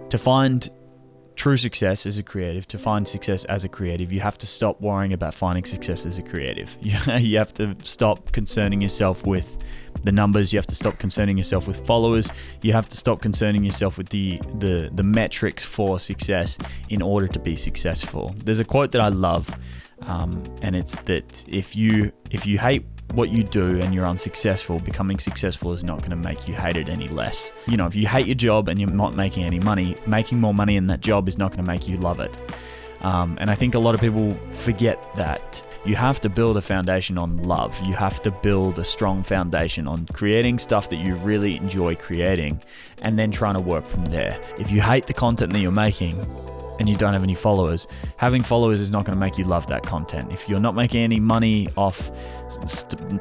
to find true success as a creative, to find success as a creative, you have to stop worrying about finding success as a creative. You have to stop concerning yourself with the numbers. You have to stop concerning yourself with followers. You have to stop concerning yourself with the metrics for success in order to be successful. There's a quote that I love, and it's that if you hate what you do and you're unsuccessful, becoming successful is not going to make you hate it any less. If you hate your job and you're not making any money, making more money in that job is not going to make you love it. And I think a lot of people forget that you have to build a foundation on love. You have to build a strong foundation on creating stuff that you really enjoy creating and then trying to work from there. If you hate the content that you're making and you don't have any followers, having followers is not going to make you love that content. If you're not making any money off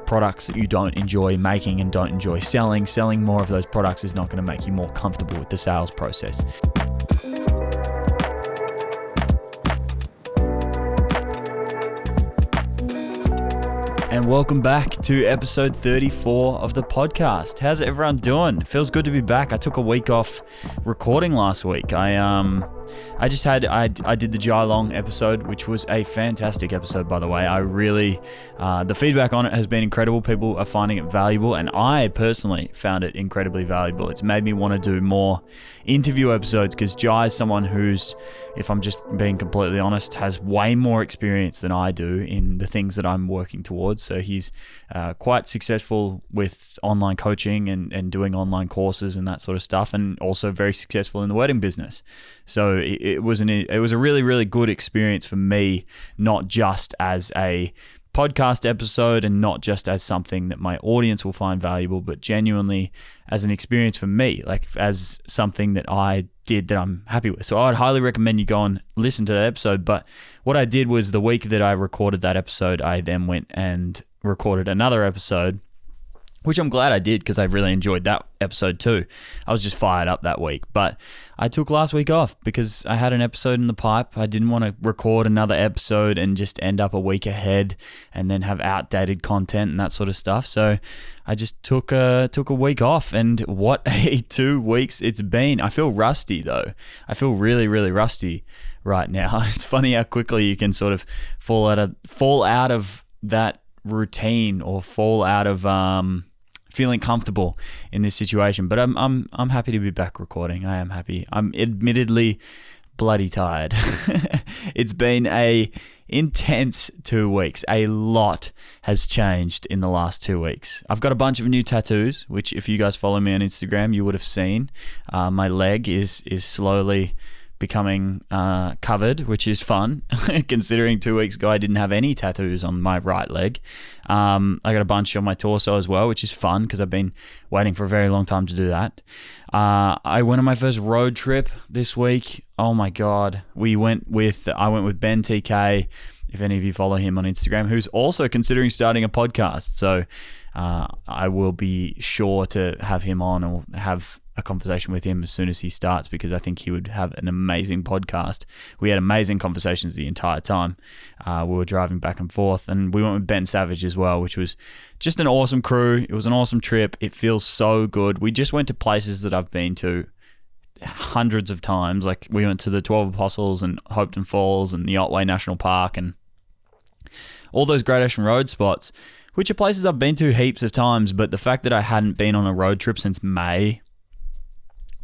products that you don't enjoy making and don't enjoy selling more of those products is not going to make you more comfortable with the sales process. And welcome back to episode 34 of the podcast. How's everyone doing? It feels good to be back. I took a week off recording last week. I did the Jai Long episode, which was a fantastic episode, by the way. I really, the feedback on it has been incredible. People are finding it valuable, and I personally found it incredibly valuable. It's made me want to do more interview episodes because Jai is someone who's, if I'm just being completely honest, has way more experience than I do in the things that I'm working towards. So he's quite successful with online coaching and doing online courses and that sort of stuff, and also very successful in the wedding business. So it was a really, really good experience for me, not just as a podcast episode and not just as something that my audience will find valuable, but genuinely as an experience for me, like as something that I did that I'm happy with. So I'd highly recommend you go and listen to that episode. But what I did was the week that I recorded that episode, I then went and recorded another episode, which I'm glad I did because I really enjoyed that episode too. I was just fired up that week. But I took last week off because I had an episode in the pipe. I didn't want to record another episode and just end up a week ahead and then have outdated content and that sort of stuff. So I just took a week off, and what a 2 weeks it's been. I feel rusty though. I feel really, really rusty right now. It's funny how quickly you can sort of fall out of that routine or fall out of feeling comfortable in this situation. But I'm happy to be back recording. I am happy. I'm admittedly bloody tired. It's been a intense 2 weeks. A lot has changed in the last 2 weeks. I've got a bunch of new tattoos, which if you guys follow me on Instagram, you would have seen. My leg is slowly becoming covered, which is fun considering 2 weeks ago I didn't have any tattoos on my right leg. I got a bunch on my torso as well, which is fun because I've been waiting for a very long time to do that. I went on my first road trip this week. Oh my God. I went with Ben TK, if any of you follow him on Instagram, who's also considering starting a podcast. So I will be sure to have him on or have a conversation with him as soon as he starts, because I think he would have an amazing podcast. We had amazing conversations the entire time. We were driving back and forth, and we went with Ben Savage as well, which was just an awesome crew. It was an awesome trip. It feels so good. We just went to places that I've been to hundreds of times. Like we went to the 12 Apostles and Hopetoun Falls and the Otway National Park and all those Great Ocean Road spots, which are places I've been to heaps of times. But the fact that I hadn't been on a road trip since May,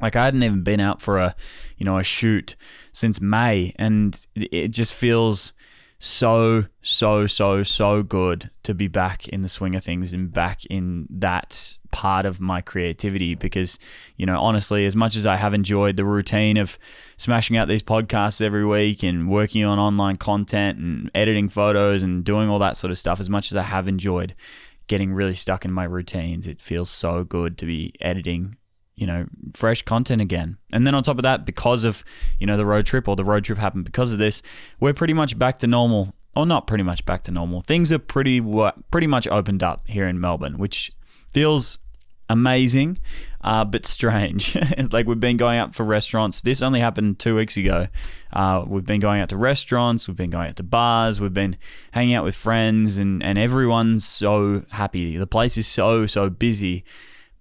like I hadn't even been out for a shoot since May, and it just feels so good to be back in the swing of things and back in that part of my creativity. Because, honestly, as much as I have enjoyed the routine of smashing out these podcasts every week and working on online content and editing photos and doing all that sort of stuff, as much as I have enjoyed getting really stuck in my routines, it feels so good to be editing fresh content again. And then on top of that, because of, the road trip happened because of this, we're pretty much back to normal, or not pretty much back to normal. Things are pretty much opened up here in Melbourne, which feels amazing, but strange. Like we've been going out for restaurants. This only happened 2 weeks ago. We've been going out to restaurants. We've been going out to bars. We've been hanging out with friends, and everyone's so happy. The place is so busy.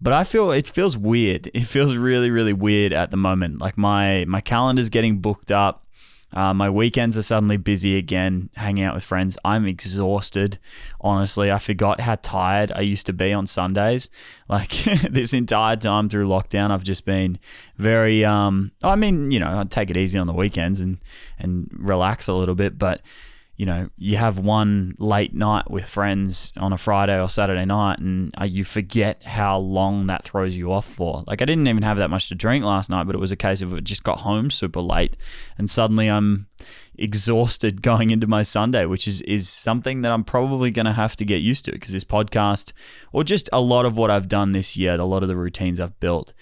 But it feels weird. It feels really, really weird at the moment. Like my calendar's getting booked up. My weekends are suddenly busy again, hanging out with friends. I'm exhausted. Honestly, I forgot how tired I used to be on Sundays. Like this entire time through lockdown, I've just been very, I take it easy on the weekends and relax a little bit. But, you have one late night with friends on a Friday or Saturday night and you forget how long that throws you off for. Like I didn't even have that much to drink last night, but it was a case of it just got home super late and suddenly I'm exhausted going into my Sunday, which is something that I'm probably going to have to get used to because this podcast or just a lot of what I've done this year, a lot of the routines I've built,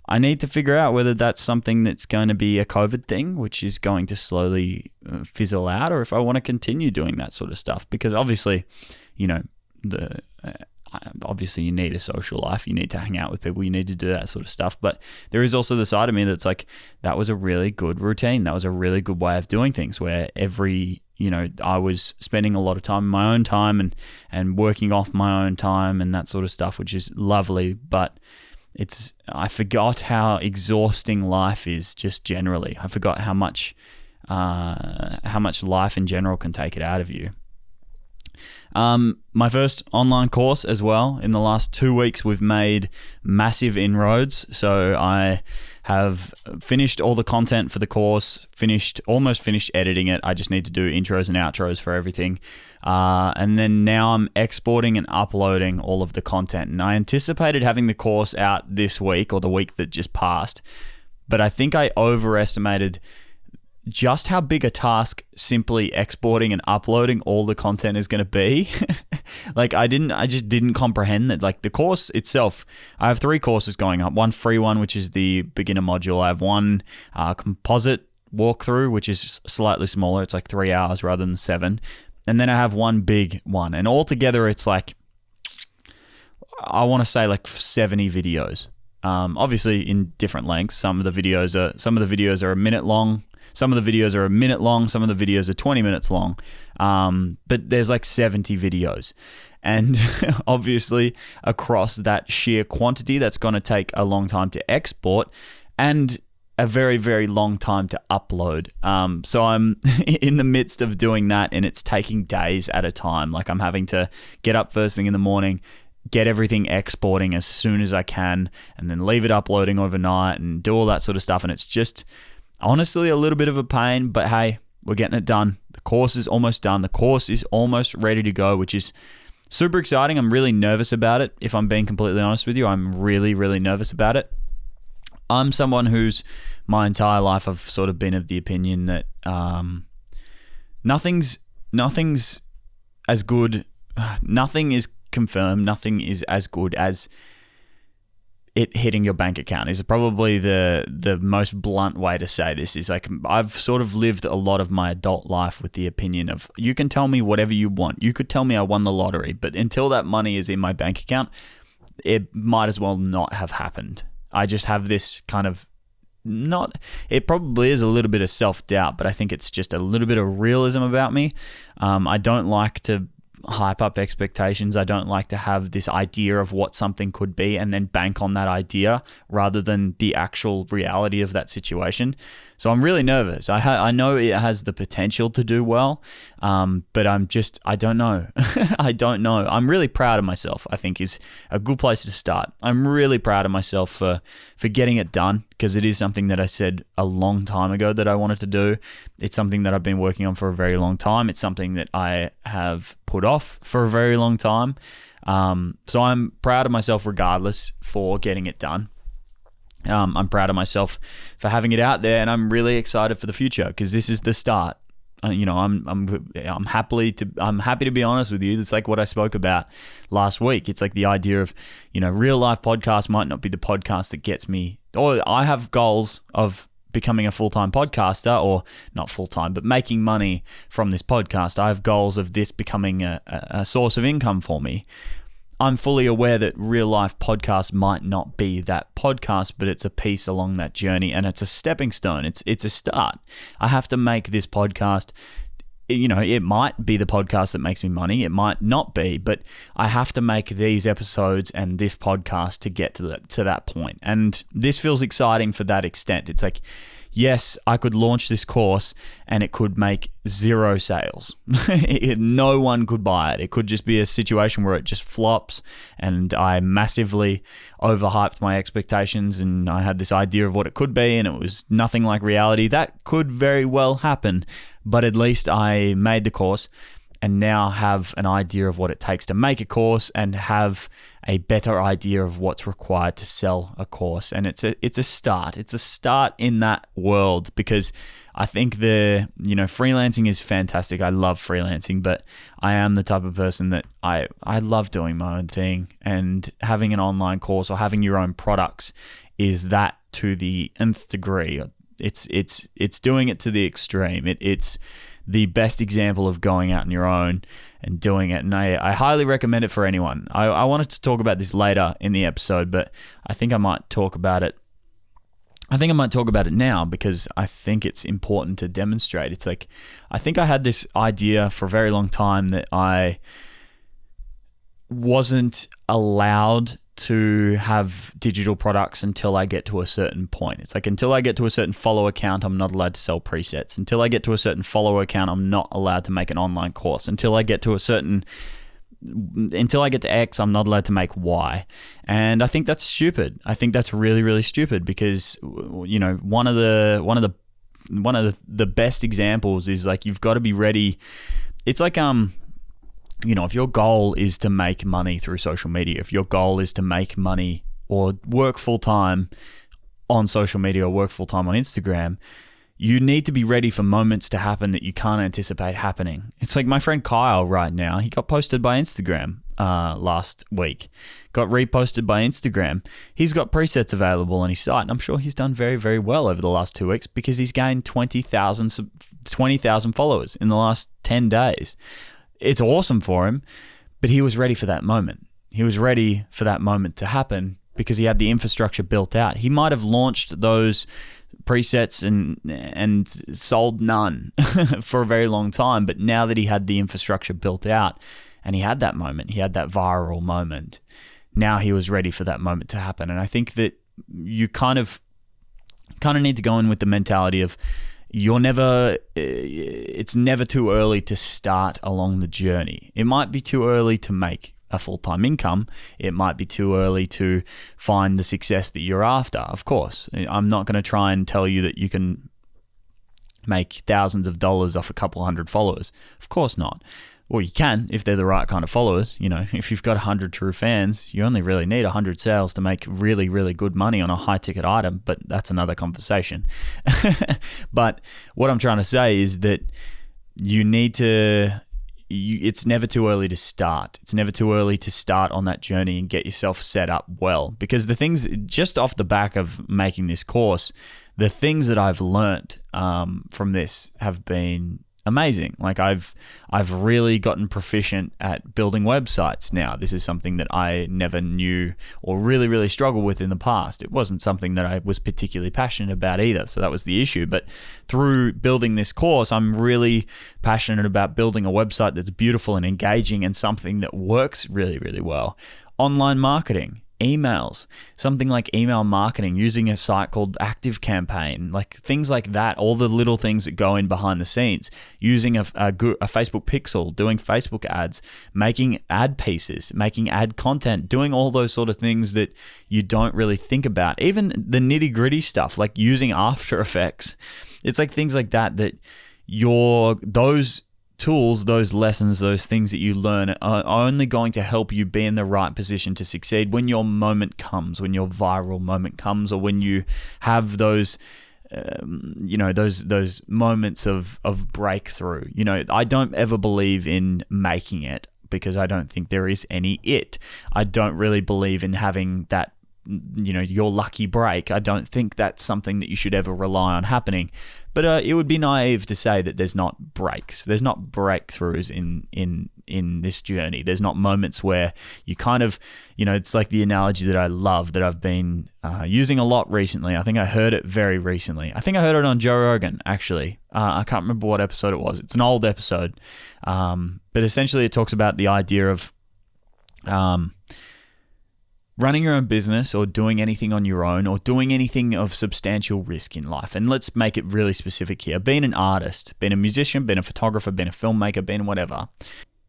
I need to figure out whether that's something that's going to be a COVID thing, which is going to slowly fizzle out, or if I want to continue doing that sort of stuff. Because obviously, obviously you need a social life, you need to hang out with people, you need to do that sort of stuff. But there is also the side of me that's like, that was a really good routine. That was a really good way of doing things where I was spending a lot of time in my own time and working off my own time and that sort of stuff, which is lovely. But I forgot how exhausting life is just generally. I forgot how much life in general can take it out of you. My first online course as well. In the last 2 weeks, we've made massive inroads. So I have finished all the content for the course, almost finished editing it. I just need to do intros and outros for everything. And then now I'm exporting and uploading all of the content. And I anticipated having the course out this week or the week that just passed, but I think I overestimated just how big a task simply exporting and uploading all the content is going to be. Like I just didn't comprehend that. Like the course itself, I have 3 courses going up. One free one, which is the beginner module. I have one composite walkthrough, which is slightly smaller. It's like 3 hours rather than 7. And then I have one big one. And altogether it's like, I want to say like 70 videos. Obviously in different lengths. Some of the videos are a minute long. Some of the videos are a minute long. Some of the videos are 20 minutes long. But there's like 70 videos. And obviously across that sheer quantity, that's going to take a long time to export and a very, very long time to upload. So I'm in the midst of doing that and it's taking days at a time. Like I'm having to get up first thing in the morning, get everything exporting as soon as I can, and then leave it uploading overnight and do all that sort of stuff. And it's just honestly a little bit of a pain, but hey, we're getting it done. The course is almost done. The course is almost ready to go, which is super exciting. I'm really nervous about it. If I'm being completely honest with you, I'm really, really nervous about it. I'm someone who's my entire life I've sort of been of the opinion that nothing's as good. Nothing is confirmed. Nothing is as good as it hitting your bank account is probably the most blunt way to say this. Is like I've sort of lived a lot of my adult life with the opinion of you can tell me whatever you want. You could tell me I won the lottery, but until that money is in my bank account, it might as well not have happened. I just have this kind of it probably is a little bit of self-doubt, but I think it's just a little bit of realism about me. I don't like to hype up expectations. I don't like to have this idea of what something could be and then bank on that idea rather than the actual reality of that situation. So I'm really nervous. I know it has the potential to do well, but I don't know. I don't know. I'm really proud of myself, I think is a good place to start. I'm really proud of myself for getting it done because it is something that I said a long time ago that I wanted to do. It's something that I've been working on for a very long time. It's something that I have put off for a very long time. So I'm proud of myself regardless for getting it done. I'm proud of myself for having it out there, and I'm really excited for the future because this is the start. I'm happy to be honest with you. It's like what I spoke about last week. It's like the idea of, real life podcast might not be the podcast that gets me, or I have goals of becoming a full-time podcaster, or not full-time, but making money from this podcast. I have goals of this becoming a source of income for me. I'm fully aware that real life podcast might not be that podcast, but it's a piece along that journey and it's a stepping stone. It's a start. I have to make this podcast it might be the podcast that makes me money. It might not be, but I have to make these episodes and this podcast to get to that point. And this feels exciting for that extent. It's like, yes, I could launch this course and it could make 0 sales. No one could buy it. It could just be a situation where it just flops and I massively overhyped my expectations and I had this idea of what it could be and it was nothing like reality. That could very well happen, but at least I made the course and now have an idea of what it takes to make a course and have a better idea of what's required to sell a course. And it's a start. It's a start in that world, because I think freelancing is fantastic. I love freelancing, but I am the type of person that I love doing my own thing, and having an online course or having your own products is that to the nth degree. It's doing it to the extreme. It's the best example of going out on your own and doing it. And I highly recommend it for anyone. I wanted to talk about this later in the episode, but I think I might talk about it. I think I might talk about it now because I think it's important to demonstrate. It's like, I think I had this idea for a very long time that I wasn't allowed to have digital products until I get to a certain point. It's like, until I get to a certain follower count, I'm not allowed to sell presets. Until I get to a certain follower count, I'm not allowed to make an online course. Until I get to X, I'm not allowed to make Y. And I think that's stupid. I think that's really, really stupid, because one of the best examples is like, you've got to be ready. It's like if your goal is to make money through social media, if your goal is to make money or work full-time on social media or work full-time on Instagram, you need to be ready for moments to happen that you can't anticipate happening. It's like my friend Kyle right now, he got posted by Instagram last week, got reposted by Instagram. He's got presets available on his site, and I'm sure he's done very, very well over the last 2 weeks because he's gained 20,000 followers in the last 10 days. It's awesome for him, but he was ready for that moment. He was ready for that moment to happen because he had the infrastructure built out. He might have launched those presets and sold none for a very long time, but now that he had the infrastructure built out and he had that moment, he had that viral moment, now he was ready for that moment to happen. And I think that you kind of need to go in with the mentality of, it's never too early to start along the journey. It might be too early to make a full-time income. It might be too early to find the success that you're after. Of course, I'm not going to try and tell you that you can make thousands of dollars off a couple hundred followers. Of course not. Well, you can if they're the right kind of followers. If you've got 100 true fans, you only really need 100 sales to make really, really good money on a high-ticket item, but that's another conversation. But what I'm trying to say is that it's never too early to start. It's never too early to start on that journey and get yourself set up well. Because the things, just off the back of making this course, the things that I've learnt from this have been amazing. Like I've really gotten proficient at building websites now. This is something that I never knew or really, really struggled with in the past. It wasn't something that I was particularly passionate about either. So that was the issue. But through building this course, I'm really passionate about building a website that's beautiful and engaging and something that works really, really well. Online marketing, emails, something like email marketing, using a site called ActiveCampaign, like things like that, all the little things that go in behind the scenes, using a Facebook pixel, doing Facebook ads, making ad pieces, making ad content, doing all those sort of things that you don't really think about. Even the nitty-gritty stuff, like using After Effects. It's like things like that those tools, those lessons, those things that you learn are only going to help you be in the right position to succeed when your moment comes, when your viral moment comes, or when you have those those moments of breakthrough. I don't ever believe in making it because I don't think there is any it. I don't really believe in having that your lucky break. I don't think that's something that you should ever rely on happening. But it would be naive to say that there's not breaks. There's not breakthroughs in in this journey. There's not moments where you kind of, it's like the analogy that I love that I've been using a lot recently. I think I heard it very recently. I think I heard it on Joe Rogan, actually. I can't remember what episode it was. It's an old episode. But essentially it talks about the idea of running your own business or doing anything on your own or doing anything of substantial risk in life. And let's make it really specific here. Being an artist, being a musician, being a photographer, being a filmmaker, being whatever.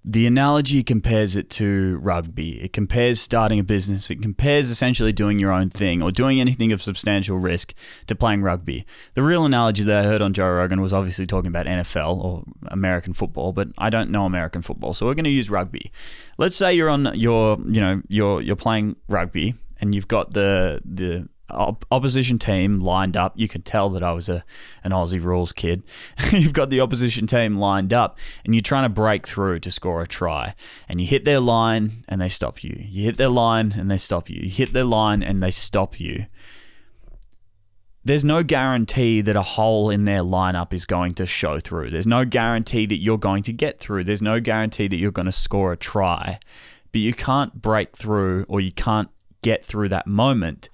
The analogy compares it to rugby. It compares starting a business. It compares essentially doing your own thing or doing anything of substantial risk to playing rugby. The real analogy that I heard on Joe Rogan was obviously talking about NFL or American football, but I don't know American football, so we're going to use rugby. Let's say you're on you're playing rugby and you've got the opposition team lined up. You could tell that I was an Aussie rules kid. You've got the opposition team lined up and you're trying to break through to score a try, and you hit their line and they stop you. You hit their line and they stop you. You hit their line and they stop you. There's no guarantee that a hole in their lineup is going to show through. There's no guarantee that you're going to get through. There's no guarantee that you're going to score a try. But you can't break through, or you can't get through that moment,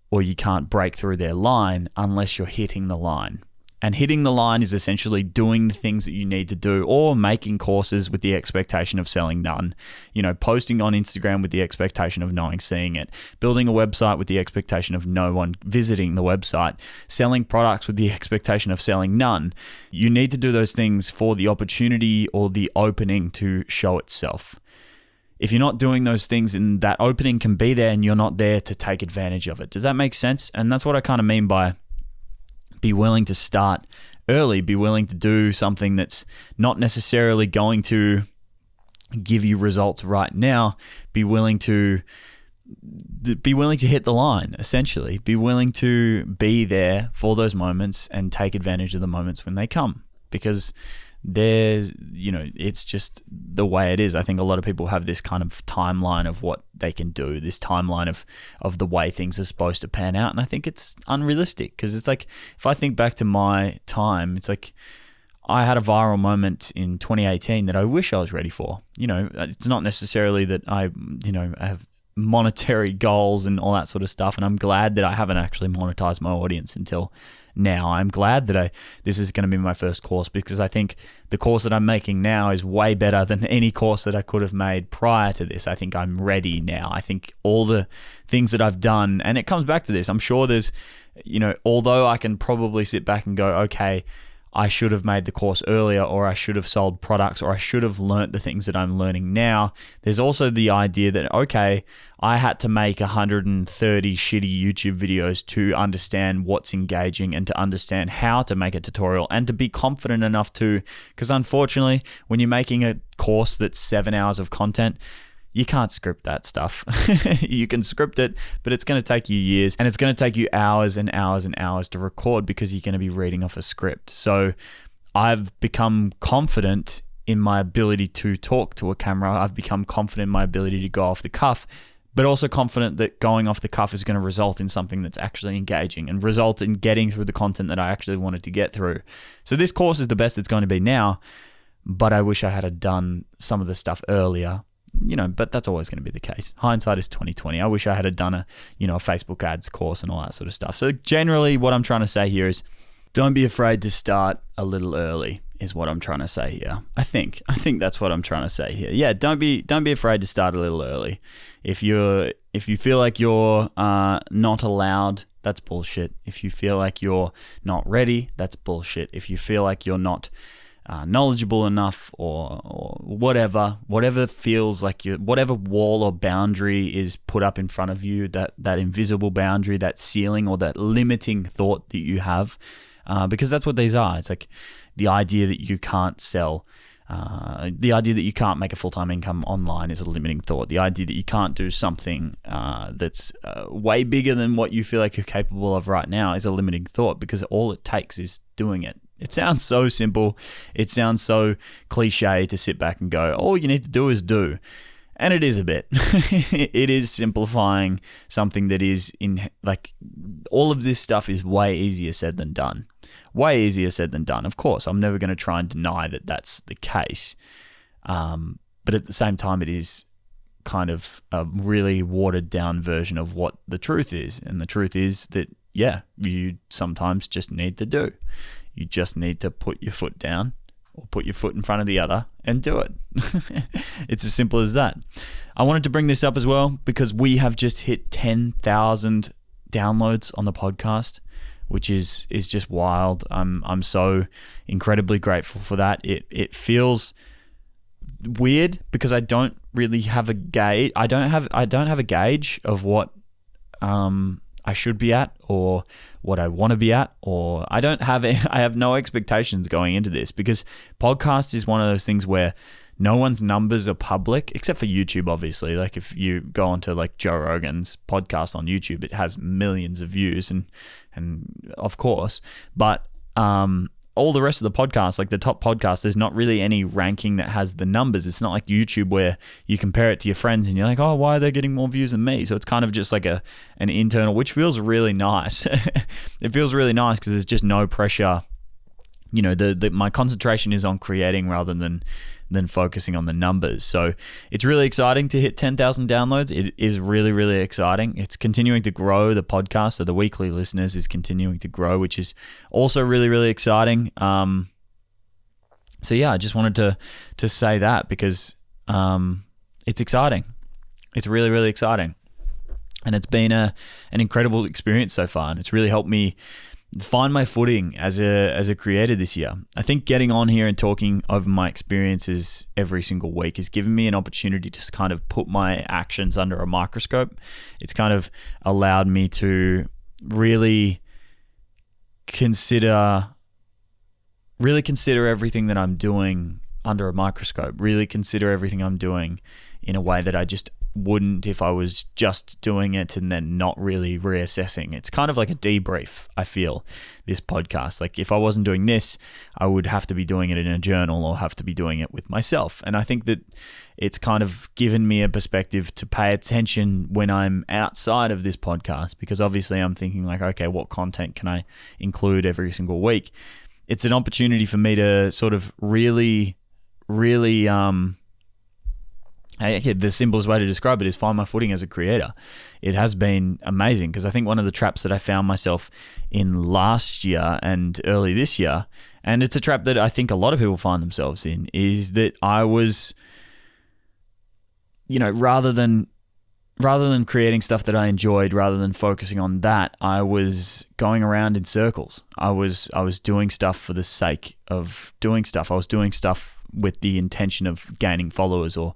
or you can't break through their line unless you're hitting the line. And hitting the line is essentially doing the things that you need to do, or making courses with the expectation of selling none. Posting on Instagram with the expectation of no one seeing it. Building a website with the expectation of no one visiting the website. Selling products with the expectation of selling none. You need to do those things for the opportunity or the opening to show itself. If you're not doing those things, and that opening can be there and you're not there to take advantage of it. Does that make sense? And that's what I kind of mean by be willing to start early, be willing to do something that's not necessarily going to give you results right now. Be willing to hit the line, essentially. Be willing to be there for those moments and take advantage of the moments when they come, because it's just the way it is. I think a lot of people have this kind of timeline of what they can do, this timeline of the way things are supposed to pan out. And I think it's unrealistic, because it's like, if I think back to my time, it's like I had a viral moment in 2018 that I wish I was ready for. It's not necessarily that I have monetary goals and all that sort of stuff. And I'm glad that I haven't actually monetized my audience until now. I'm glad that this is going to be my first course, because I think the course that I'm making now is way better than any course that I could have made prior to this. I think I'm ready now. I think all the things that I've done, and it comes back to this, I'm sure there's, although I can probably sit back and go, okay, I should have made the course earlier, or I should have sold products, or I should have learnt the things that I'm learning now. There's also the idea that, okay, I had to make 130 shitty YouTube videos to understand what's engaging and to understand how to make a tutorial and to be confident enough to, because unfortunately, when you're making a course that's 7 hours of content, you can't script that stuff. You can script it, but it's going to take you years, and it's going to take you hours and hours and hours to record, because you're going to be reading off a script. So I've become confident in my ability to talk to a camera. I've become confident in my ability to go off the cuff, but also confident that going off the cuff is going to result in something that's actually engaging and result in getting through the content that I actually wanted to get through. So this course is the best it's going to be now, but I wish I had done some of the stuff earlier. But that's always going to be the case. Hindsight is 2020. I wish I had done a Facebook ads course and all that sort of stuff. So generally what I'm trying to say here is, don't be afraid to start a little early is what I'm trying to say here. I think that's what I'm trying to say here. Yeah, don't be afraid to start a little early. If you feel like you're not allowed, that's bullshit. If you feel like you're not ready, that's bullshit. If you feel like you're not knowledgeable enough, or whatever feels like whatever wall or boundary is put up in front of you, that invisible boundary, that ceiling, or that limiting thought that you have, because that's what these are. It's like the idea that you can't sell, the idea that you can't make a full-time income online is a limiting thought. The idea that you can't do something that's way bigger than what you feel like you're capable of right now is a limiting thought, because all it takes is doing it. It sounds so simple. It sounds so cliche to sit back and go, all you need to do is do. And it is a bit. It is simplifying something that is all of this stuff is way easier said than done. Way easier said than done. Of course, I'm never going to try and deny that that's the case. But at the same time, it is kind of a really watered down version of what the truth is. And the truth is that, yeah, you sometimes just need to do. You just need to put your foot down or put your foot in front of the other and do it. It's as simple as that. I wanted to bring this up as well because we have just hit 10,000 downloads on the podcast, which is just wild. I'm so incredibly grateful for that. It feels weird because I don't really have a gauge. I don't have a gauge of what I should be at or what I want to be at, or I have no expectations going into this because podcast is one of those things where no one's numbers are public except for YouTube, obviously. Like if you go onto like Joe Rogan's podcast on YouTube, it has millions of views and of course, but all the rest of the podcasts, like the top podcasts, there's not really any ranking that has the numbers. It's not like YouTube where you compare it to your friends and you're like, oh, why are they getting more views than me? So it's kind of just like an internal, which feels really nice. It feels really nice because there's just no pressure. You know, my concentration is on creating rather than focusing on the numbers. So it's really exciting to hit 10,000 downloads. It is really, really exciting. It's continuing to grow. The podcast, so the weekly listeners, is continuing to grow, which is also really, really exciting. So yeah, I just wanted to say that because it's exciting. It's really, really exciting. And it's been an incredible experience so far. And it's really helped me find my footing as a creator this year. I think getting on here and talking over my experiences every single week has given me an opportunity to kind of put my actions under a microscope. It's kind of allowed me to really consider everything that I'm doing under a microscope, really consider everything I'm doing in a way that I just wouldn't if I was just doing it and then not really reassessing. It's kind of like a debrief, I feel, this podcast. Like if I wasn't doing this, I would have to be doing it in a journal or have to be doing it with myself. And I think that it's kind of given me a perspective to pay attention when I'm outside of this podcast, because obviously I'm thinking like, okay, what content can I include every single week? It's an opportunity for me to sort of really the simplest way to describe it is find my footing as a creator. It has been amazing because I think one of the traps that I found myself in last year and early this year, and it's a trap that I think a lot of people find themselves in, is that I was, you know, rather than creating stuff that I enjoyed, rather than focusing on that, I was going around in circles. I was doing stuff for the sake of doing stuff. I was doing stuff with the intention of gaining followers or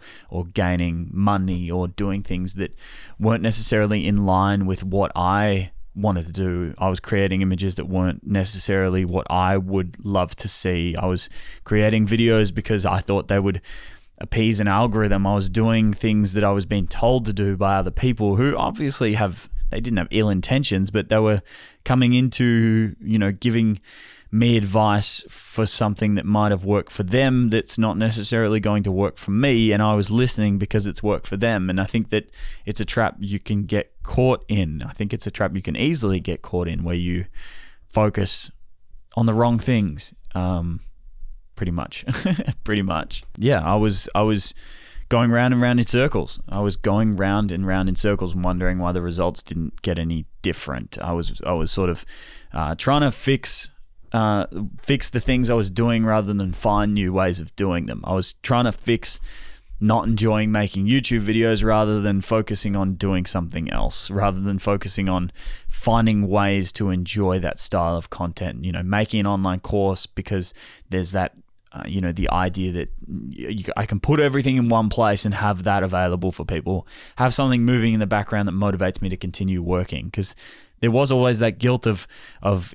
gaining money or doing things that weren't necessarily in line with what I wanted to do. I was creating images that weren't necessarily what I would love to see. I was creating videos because I thought they would appease an algorithm. I was doing things that I was being told to do by other people who obviously they didn't have ill intentions, but they were coming into, you know, giving me advice for something that might have worked for them that's not necessarily going to work for me, and I was listening because it's worked for them. And I think that it's a trap you can get caught in. I think it's a trap you can easily get caught in where you focus on the wrong things. Pretty much. Yeah, I was going round and round in circles. I was going round and round in circles and wondering why the results didn't get any different. I was sort of trying to fix the things I was doing rather than find new ways of doing them. I was trying to fix not enjoying making YouTube videos rather than focusing on doing something else, rather than focusing on finding ways to enjoy that style of content. You know, making an online course because there's that, the idea that I can put everything in one place and have that available for people, have something moving in the background that motivates me to continue working. Because there was always that guilt of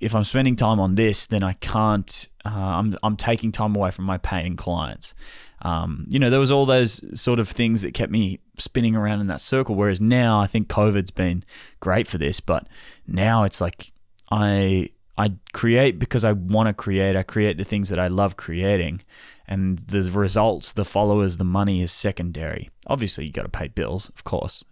if I'm spending time on this, then I can't, I'm taking time away from my paying clients. There was all those sort of things that kept me spinning around in that circle. Whereas now I think COVID's been great for this, but now it's like I I create because I want to create. I create the things that I love creating, and the results, the followers, the money is secondary. Obviously, you got to pay bills, of course,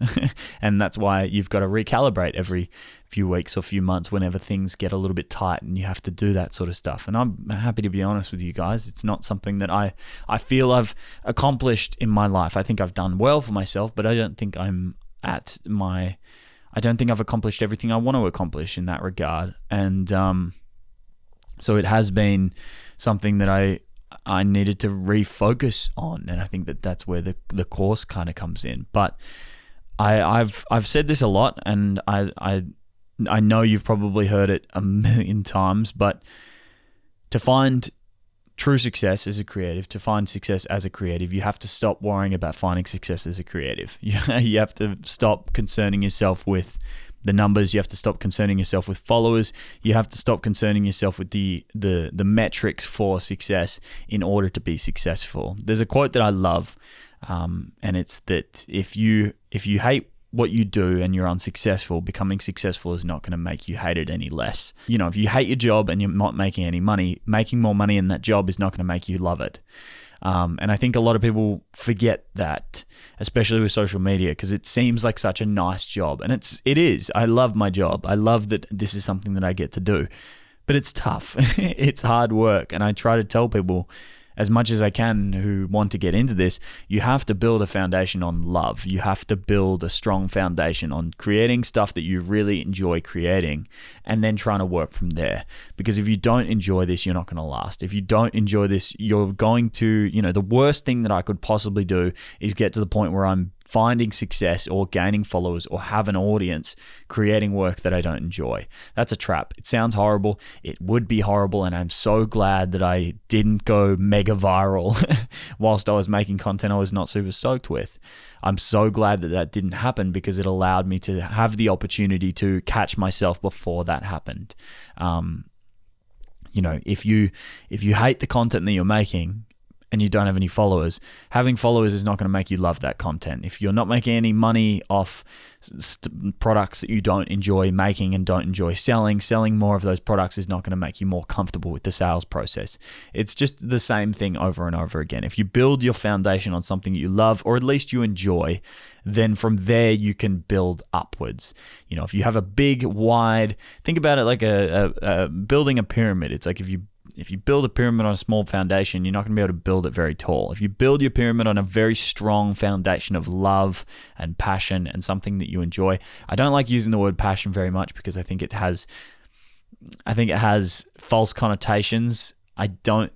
and that's why you've got to recalibrate every few weeks or few months whenever things get a little bit tight, and you have to do that sort of stuff. And I'm happy to be honest with you guys. It's not something that I feel I've accomplished in my life. I think I've done well for myself, but I don't think I don't think I've accomplished everything I want to accomplish in that regard. And so it has been something that I needed to refocus on. And I think that that's where the course kind of comes in. But I've said this a lot, and I know you've probably heard it a million times, but to find true success as a creative, to find success as a creative, you have to stop worrying about finding success as a creative. You have to stop concerning yourself with the numbers. You have to stop concerning yourself with followers. You have to stop concerning yourself with the metrics for success in order to be successful. There's a quote that I love, and it's that if you hate what you do and you're unsuccessful, becoming successful is not going to make you hate it any less. If you hate your job and you're not making any money, making more money in that job is not going to make you love it. And I think a lot of people forget that, especially with social media, because it seems like such a nice job. And it is. I love my job. I love that this is something that I get to do. But it's tough. It's hard work. And I try to tell people as much as I can who want to get into this, you have to build a foundation on love. You have to build a strong foundation on creating stuff that you really enjoy creating, and then trying to work from there. Because if you don't enjoy this, you're not going to last. If you don't enjoy this, you're going to, the worst thing that I could possibly do is get to the point where I'm finding success or gaining followers or have an audience creating work that I don't enjoy. That's a trap. It sounds horrible. It would be horrible, and I'm so glad that I didn't go mega viral whilst I was making content I was not super stoked with. I'm so glad that didn't happen, because it allowed me to have the opportunity to catch myself before that happened. If you hate the content that you're making and you don't have any followers, having followers is not going to make you love that content. If you're not making any money off products that you don't enjoy making and don't enjoy selling more of those products is not going to make you more comfortable with the sales process. It's just the same thing over and over again. If you build your foundation on something you love, or at least you enjoy, then from there you can build upwards. If you have a big, wide, think about it like building a pyramid. It's like if you build a pyramid on a small foundation, you're not going to be able to build it very tall. If you build your pyramid on a very strong foundation of love and passion and something that you enjoy, I don't like using the word passion very much because I think it has false connotations. I don't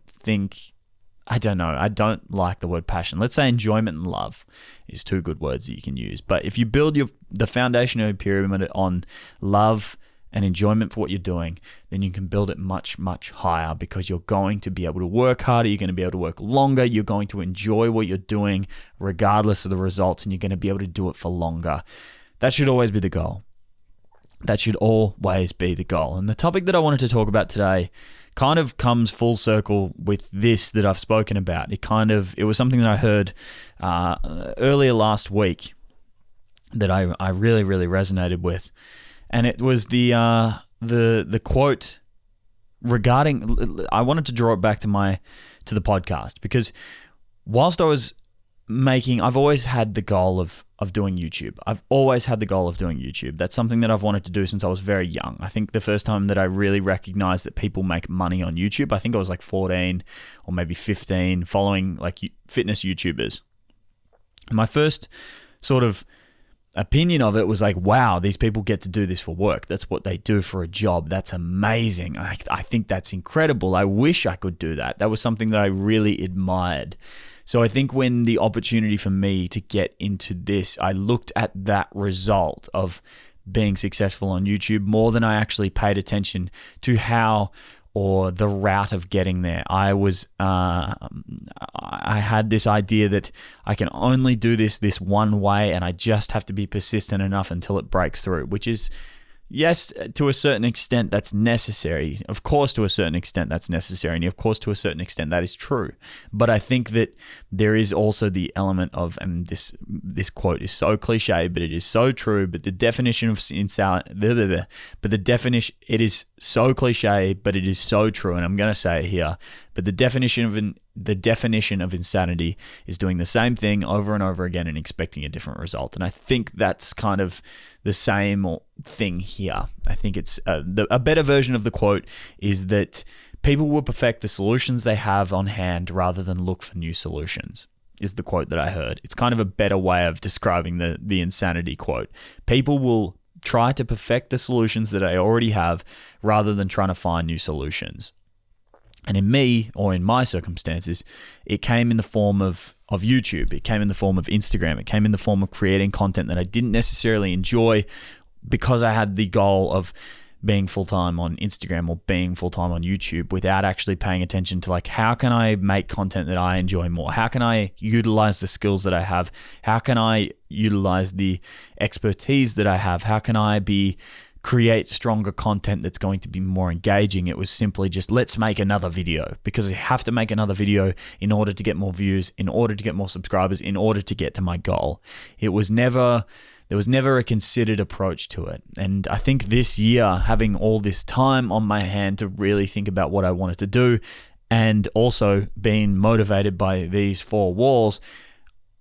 like the word passion. Let's say enjoyment and love is two good words that you can use. But if you build the foundation of your pyramid on love and enjoyment for what you're doing, then you can build it much, much higher, because you're going to be able to work harder, you're going to be able to work longer, you're going to enjoy what you're doing regardless of the results, and you're going to be able to do it for longer. That should always be the goal. That should always be the goal. And the topic that I wanted to talk about today kind of comes full circle with this that I've spoken about. It was something that I heard earlier last week that I really, really resonated with. And it was the quote regarding. I wanted to draw it back to the podcast, because whilst I was I've always had the goal of doing YouTube. I've always had the goal of doing YouTube. That's something that I've wanted to do since I was very young. I think the first time that I really recognized that people make money on YouTube, I think I was like 14 or maybe 15, following like fitness YouTubers. My first sort of opinion of it was like, wow, these people get to do this for work. That's what they do for a job. That's amazing. I think that's incredible. I wish I could do that. That was something that I really admired. So I think when the opportunity for me to get into this, I looked at that result of being successful on YouTube more than I actually paid attention to how or the route of getting there. I had this idea that I can only do this one way, and I just have to be persistent enough until it breaks through, which is yes, to a certain extent, that's necessary. Of course, to a certain extent, that's necessary. And of course, to a certain extent, that is true. But I think that there is also the element of, and this quote is so cliche, but it is so true. But the definition of it is so cliche, but it is so true. And I'm going to say it here. But the definition of insanity is doing the same thing over and over again and expecting a different result. And I think that's kind of the same thing here. I think it's a better version of the quote is that people will perfect the solutions they have on hand rather than look for new solutions, is the quote that I heard. It's kind of a better way of describing the insanity quote. People will try to perfect the solutions that I already have rather than trying to find new solutions. And in me, or in my circumstances, it came in the form of YouTube. It came in the form of Instagram. It came in the form of creating content that I didn't necessarily enjoy because I had the goal of being full-time on Instagram or being full-time on YouTube without actually paying attention to how can I make content that I enjoy more? How can I utilize the skills that I have? How can I utilize the expertise that I have? How can I create stronger content that's going to be more engaging? It was simply just, let's make another video because I have to make another video in order to get more views, in order to get more subscribers, in order to get to my goal. There was never a considered approach to it. And I think this year, having all this time on my hand to really think about what I wanted to do, and also being motivated by these four walls,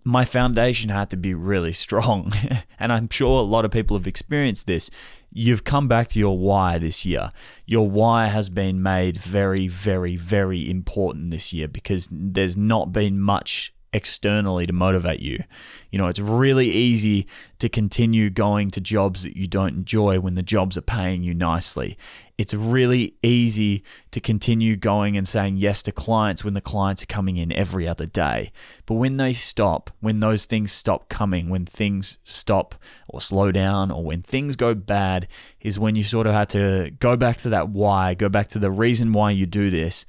my foundation had to be really strong. And I'm sure a lot of people have experienced this. You've come back to your why this year. Your why has been made very, very, very important this year because there's not been much externally to motivate you. It's really easy to continue going to jobs that you don't enjoy when the jobs are paying you nicely. It's really easy to continue going and saying yes to clients when the clients are coming in every other day. But when they stop, when those things stop coming, when things stop or slow down, or when things go bad, is when you sort of have to go back to that why, go back to the reason why you do this,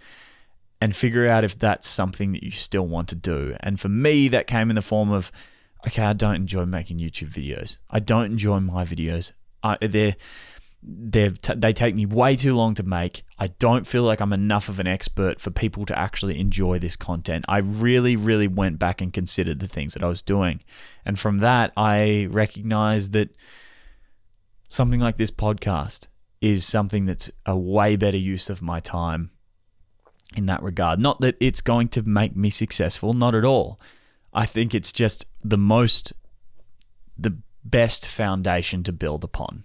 and figure out if that's something that you still want to do. And for me, that came in the form of, okay, I don't enjoy making YouTube videos. I don't enjoy my videos. They take me way too long to make. I don't feel like I'm enough of an expert for people to actually enjoy this content. I really, really went back and considered the things that I was doing. And from that, I recognized that something like this podcast is something that's a way better use of my time in that regard. Not that it's going to make me successful, not at all. I think it's just the best foundation to build upon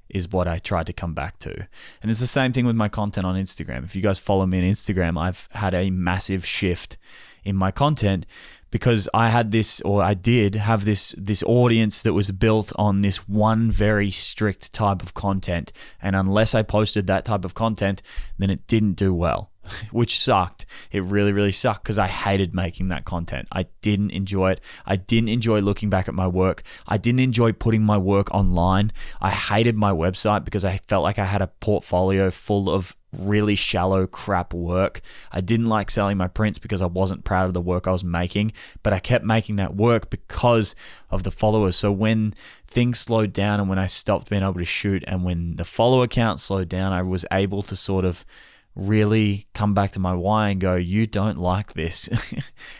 is what I tried to come back to. And it's the same thing with my content on Instagram. If you guys follow me on Instagram, I've had a massive shift in my content because I did have this audience that was built on this one very strict type of content. And unless I posted that type of content, then it didn't do well, which sucked. It really, really sucked because I hated making that content. I didn't enjoy it. I didn't enjoy looking back at my work. I didn't enjoy putting my work online. I hated my website because I felt like I had a portfolio full of really shallow crap work. I didn't like selling my prints because I wasn't proud of the work I was making, but I kept making that work because of the followers. So when things slowed down and when I stopped being able to shoot and when the follower count slowed down, I was able to sort of really come back to my why and go, you don't like this.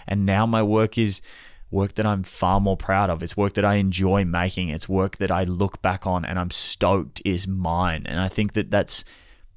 And now my work is work that I'm far more proud of. It's work that I enjoy making. It's work that I look back on and I'm stoked is mine. And I think that that's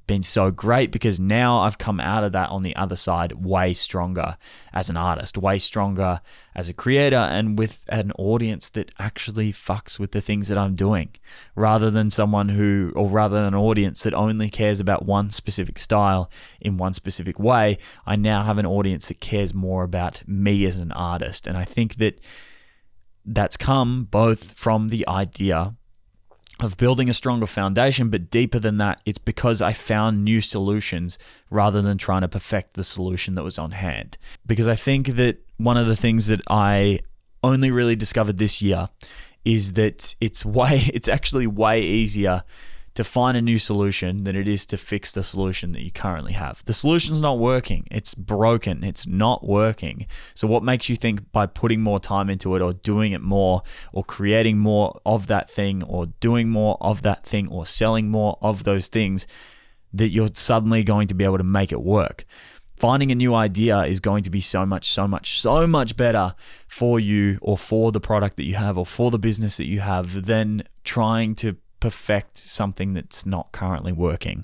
been so great because now I've come out of that on the other side way stronger as an artist, way stronger as a creator, and with an audience that actually fucks with the things that I'm doing, rather than an audience that only cares about one specific style in one specific way. I now have an audience that cares more about me as an artist. And I think that that's come both from the idea of building a stronger foundation, but deeper than that, it's because I found new solutions rather than trying to perfect the solution that was on hand. Because I think that one of the things that I only really discovered this year is that it's actually way easier to find a new solution than it is to fix the solution that you currently have. The solution's not working. It's broken. It's not working. So what makes you think by putting more time into it or doing it more or creating more of that thing or doing more of that thing or selling more of those things that you're suddenly going to be able to make it work? Finding a new idea is going to be so much better for you or for the product that you have or for the business that you have than trying to perfect something that's not currently working.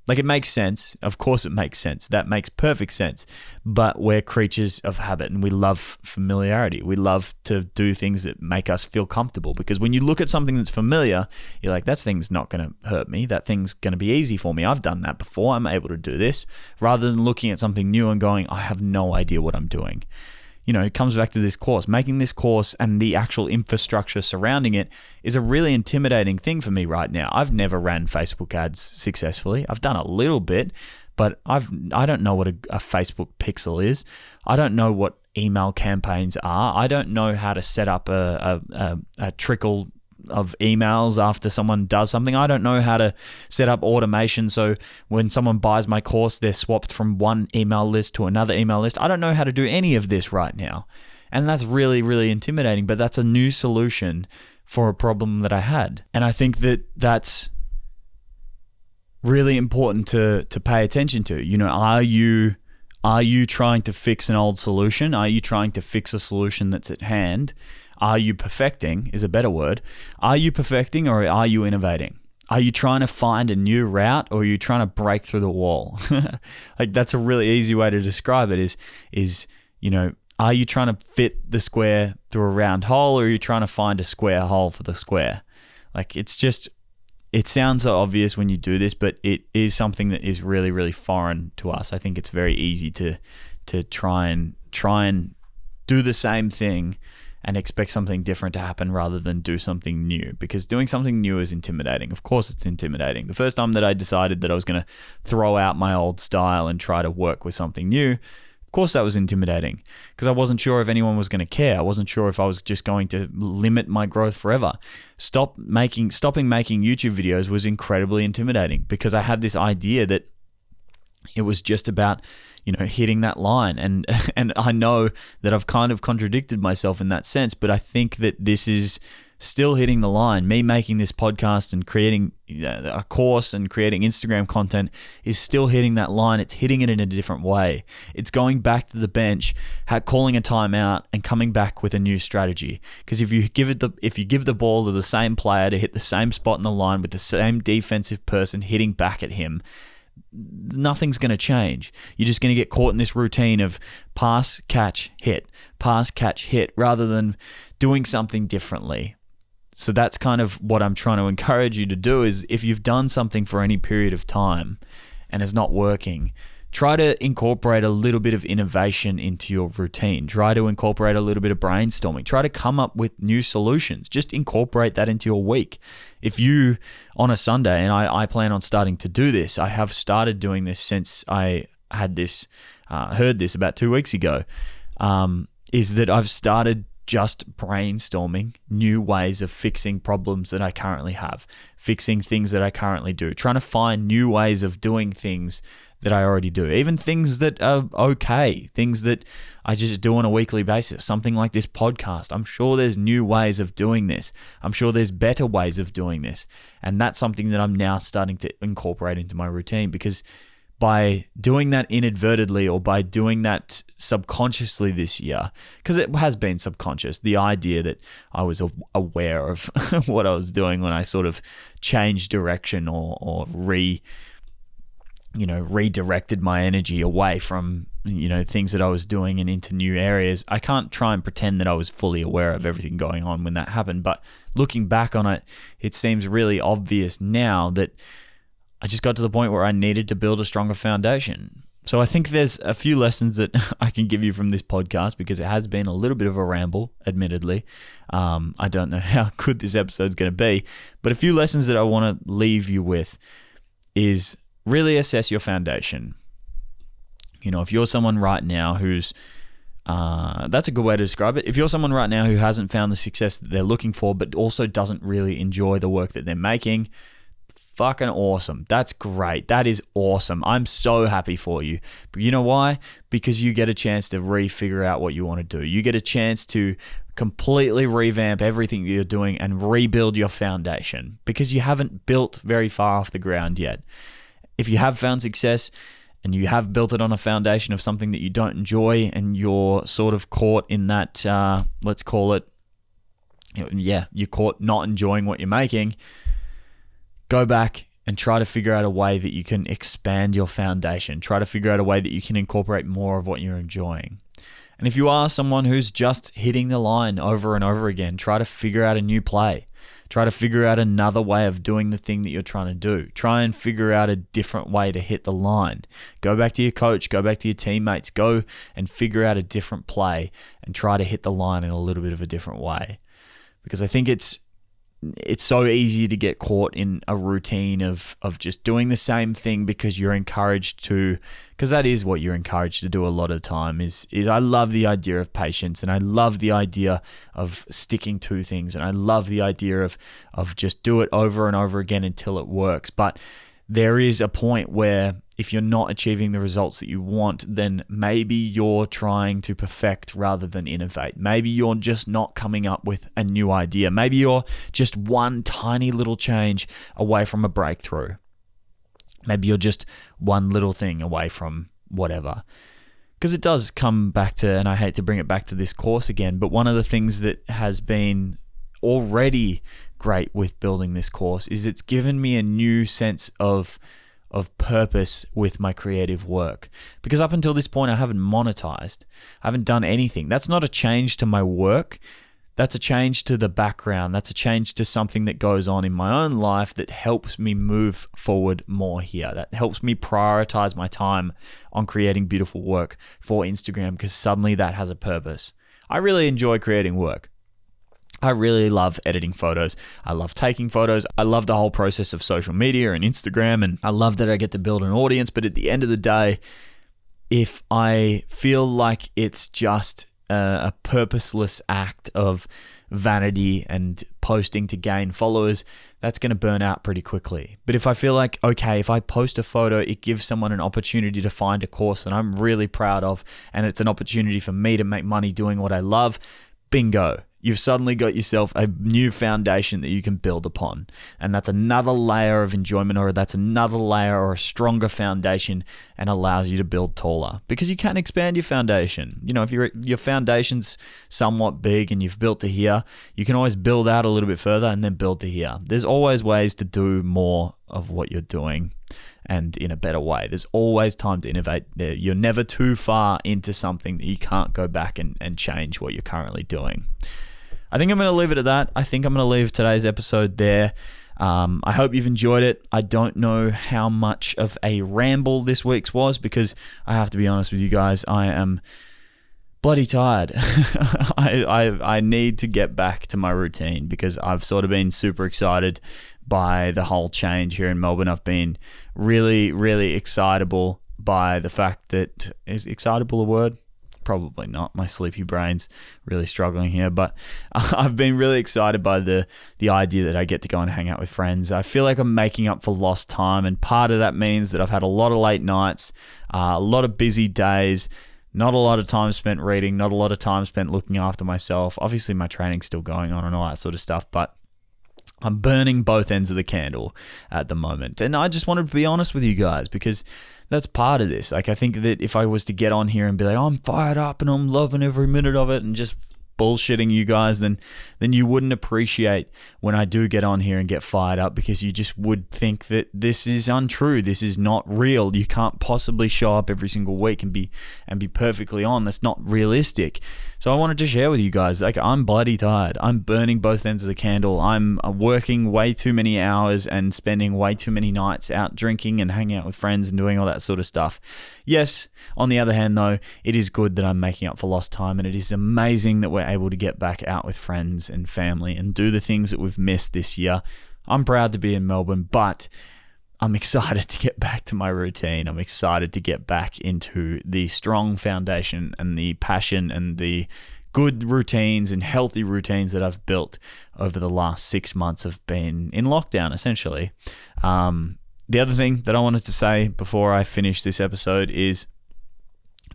Like, it makes sense. Of course it makes sense. That makes perfect sense. But we're creatures of habit and we love familiarity. We love to do things that make us feel comfortable, because when you look at something that's familiar, you're like, that thing's not going to hurt me. That thing's going to be easy for me. I've done that before. I'm able to do this, rather than looking at something new and going, I have no idea what I'm doing. You know, it comes back to this course. Making this course and the actual infrastructure surrounding it is a really intimidating thing for me right now. I've never ran Facebook ads successfully. I've done a little bit, but I don't know what a Facebook pixel is. I don't know what email campaigns are. I don't know how to set up a trickle of emails after someone does something. I don't know how to set up automation so when someone buys my course, they're swapped from one email list to another email list. I don't know how to do any of this right now. And that's really, really intimidating, but that's a new solution for a problem that I had. And I think that that's really important to pay attention to. You know, are you trying to fix an old solution? Are you trying to fix a solution that's at hand? Are you perfecting is a better word. Are you perfecting or are you innovating? Are you trying to find a new route or are you trying to break through the wall? Like, that's a really easy way to describe it is, you know, are you trying to fit the square through a round hole or are you trying to find a square hole for the square? Like, it sounds so obvious when you do this, but it is something that is really, really foreign to us. I think it's very easy to try and do the same thing and expect something different to happen rather than do something new, because doing something new is intimidating. Of course it's intimidating. The first time that I decided that I was going to throw out my old style and try to work with something new, of course that was intimidating, because I wasn't sure if anyone was going to care. I wasn't sure if I was just going to limit my growth forever. Stopping making YouTube videos was incredibly intimidating, because I had this idea that it was just about, you know, hitting that line. And I know that I've kind of contradicted myself in that sense, but I think that this is still hitting the line. Me making this podcast and creating a course and creating Instagram content is still hitting that line. It's hitting it in a different way. It's going back to the bench, calling a timeout and coming back with a new strategy. Because if you give the ball to the same player to hit the same spot in the line with the same defensive person hitting back at him, nothing's going to change. You're just going to get caught in this routine of pass, catch, hit, rather than doing something differently. So that's kind of what I'm trying to encourage you to do, is if you've done something for any period of time and it's not working, try to incorporate a little bit of innovation into your routine. Try to incorporate a little bit of brainstorming. Try to come up with new solutions. Just incorporate that into your week. If you, on a Sunday, and I plan on starting to do this, I have started doing this since I had this, heard this about 2 weeks ago, is that I've started just brainstorming new ways of fixing problems that I currently have, fixing things that I currently do, trying to find new ways of doing things that I already do, even things that are okay, things that I just do on a weekly basis, something like this podcast. I'm sure there's new ways of doing this. I'm sure there's better ways of doing this. And that's something that I'm now starting to incorporate into my routine, because by doing that inadvertently or by doing that subconsciously this year, because it has been subconscious, the idea that I was aware of what I was doing when I sort of changed direction or redirected my energy away from, things that I was doing and into new areas. I can't try and pretend that I was fully aware of everything going on when that happened, but looking back on it, it seems really obvious now that I just got to the point where I needed to build a stronger foundation. So I think there's a few lessons that I can give you from this podcast, because it has been a little bit of a ramble, admittedly. I don't know how good this episode's going to be, but a few lessons that I want to leave you with is really assess your foundation. If you're someone right now who's, that's a good way to describe it. If you're someone right now who hasn't found the success that they're looking for, but also doesn't really enjoy the work that they're making, fucking awesome. That's great. That is awesome. I'm so happy for you. But you know why? Because you get a chance to re-figure out what you want to do. You get a chance to completely revamp everything that you're doing and rebuild your foundation because you haven't built very far off the ground yet. If you have found success and you have built it on a foundation of something that you don't enjoy and you're sort of caught in that, let's call it, you're caught not enjoying what you're making, go back and try to figure out a way that you can expand your foundation. Try to figure out a way that you can incorporate more of what you're enjoying. And if you are someone who's just hitting the line over and over again, try to figure out a new play. Try to figure out another way of doing the thing that you're trying to do. Try and figure out a different way to hit the line. Go back to your coach, go back to your teammates, go and figure out a different play and try to hit the line in a little bit of a different way. Because I think it's so easy to get caught in a routine of just doing the same thing because you're encouraged to, because that is what you're encouraged to do a lot of the time is I love the idea of patience and I love the idea of sticking to things and I love the idea of just do it over and over again until it works. But there is a point where if you're not achieving the results that you want, then maybe you're trying to perfect rather than innovate. Maybe you're just not coming up with a new idea. Maybe you're just one tiny little change away from a breakthrough. Maybe you're just one little thing away from whatever. Because it does come back to, and I hate to bring it back to this course again, but one of the things that has been already great with building this course is it's given me a new sense of purpose with my creative work. Because up until this point, I haven't monetized. I haven't done anything. That's not a change to my work. That's a change to the background. That's a change to something that goes on in my own life that helps me move forward more here. That helps me prioritize my time on creating beautiful work for Instagram because suddenly that has a purpose. I really enjoy creating work. I really love editing photos. I love taking photos. I love the whole process of social media and Instagram, and I love that I get to build an audience. But at the end of the day, if I feel like it's just a purposeless act of vanity and posting to gain followers, that's going to burn out pretty quickly. But if I feel like, okay, if I post a photo, it gives someone an opportunity to find a course that I'm really proud of, and it's an opportunity for me to make money doing what I love, bingo. You've suddenly got yourself a new foundation that you can build upon. And that's another layer of enjoyment, or that's another layer or a stronger foundation, and allows you to build taller because you can expand your foundation. You know, if your foundation's somewhat big and you've built to here, you can always build out a little bit further and then build to here. There's always ways to do more of what you're doing and in a better way. There's always time to innovate. You're never too far into something that you can't go back and change what you're currently doing. I think I'm going to leave it at that. I think I'm going to leave today's episode there. I hope you've enjoyed it. I don't know how much of a ramble this week's was because I have to be honest with you guys, I am bloody tired. I need to get back to my routine because I've sort of been super excited by the whole change here in Melbourne. I've been really, really excitable by the fact that, is excitable a word? Probably not. My sleepy brain's really struggling here, but I've been really excited by the idea that I get to go and hang out with friends. I feel like I'm making up for lost time, and part of that means that I've had a lot of late nights, a lot of busy days, not a lot of time spent reading, not a lot of time spent looking after myself. Obviously, my training's still going on and all that sort of stuff, but I'm burning both ends of the candle at the moment. And I just wanted to be honest with you guys because that's part of this. Like, I think that if I was to get on here and be like, oh, I'm fired up and I'm loving every minute of it and just bullshitting you guys, then you wouldn't appreciate when I do get on here and get fired up because you just would think that this is untrue. This is not real. You can't possibly show up every single week and be perfectly on. That's not realistic. So I wanted to share with you guys, like, I'm bloody tired. I'm burning both ends of the candle. I'm working way too many hours and spending way too many nights out drinking and hanging out with friends and doing all that sort of stuff. Yes, on the other hand, though, it is good that I'm making up for lost time, and it is amazing that we're able to get back out with friends and family and do the things that we've missed this year. I'm proud to be in Melbourne, but I'm excited to get back to my routine. I'm excited to get back into the strong foundation and the passion and the good routines and healthy routines that I've built over the last 6 months of being in lockdown, essentially. The other thing that I wanted to say before I finish this episode is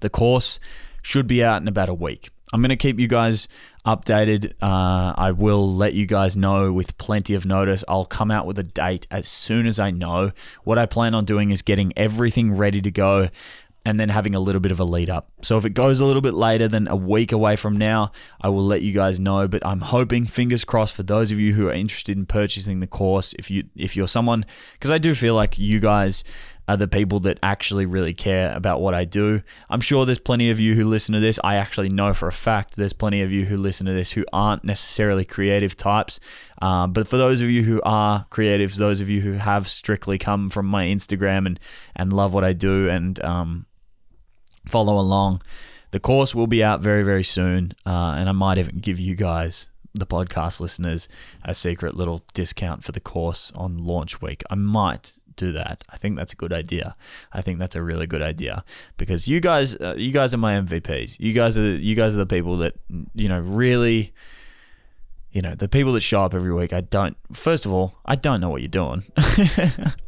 the course should be out in about a week. I'm going to keep you guys updated. I will let you guys know with plenty of notice. I'll come out with a date as soon as I know. What I plan on doing is getting everything ready to go and then having a little bit of a lead up. So if it goes a little bit later than a week away from now, I will let you guys know. But I'm hoping, fingers crossed, for those of you who are interested in purchasing the course, if you're someone, because I do feel like you guys are the people that actually really care about what I do. I'm sure there's plenty of you who listen to this. I actually know for a fact there's plenty of you who listen to this who aren't necessarily creative types. But for those of you who are creatives, those of you who have strictly come from my Instagram and love what I do and follow along, the course will be out very, very soon. And I might even give you guys, the podcast listeners, a secret little discount for the course on launch week. I might do that. I think that's a good idea. I think that's a really good idea because you guys are my MVPs. You guys are the people that, really, the people that show up every week. First of all, I don't know what you're doing.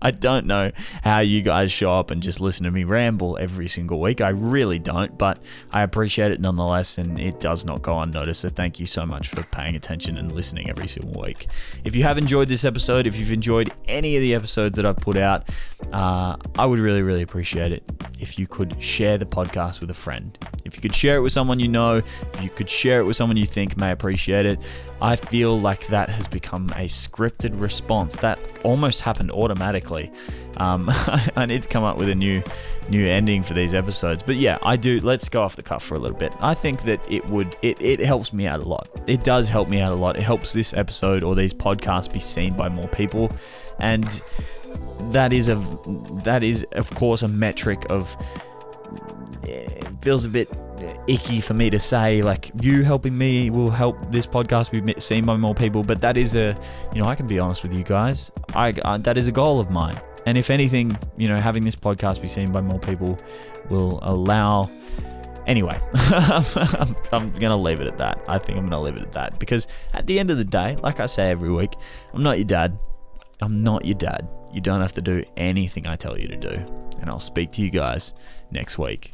I don't know how you guys show up and just listen to me ramble every single week. I really don't, but I appreciate it nonetheless, and it does not go unnoticed. So thank you so much for paying attention and listening every single week. If you have enjoyed this episode, if you've enjoyed any of the episodes that I've put out, I would really, really appreciate it if you could share the podcast with a friend. If you could share it with someone you know, if you could share it with someone you think may appreciate it. I feel like that has become a scripted response that almost happened automatically. I need to come up with a new ending for these episodes. But yeah, I do. Let's go off the cuff for a little bit. I think that it helps me out a lot. It does help me out a lot. It helps this episode or these podcasts be seen by more people. And that is of course a metric of, it feels a bit icky for me to say, like, you helping me will help this podcast be seen by more people, but that is I can be honest with you guys, that is a goal of mine. And if anything, having this podcast be seen by more people will allow. Anyway, I'm going to leave it at that. I think I'm going to leave it at that because at the end of the day, like I say every week, I'm not your dad. I'm not your dad. You don't have to do anything I tell you to do. And I'll speak to you guys next week.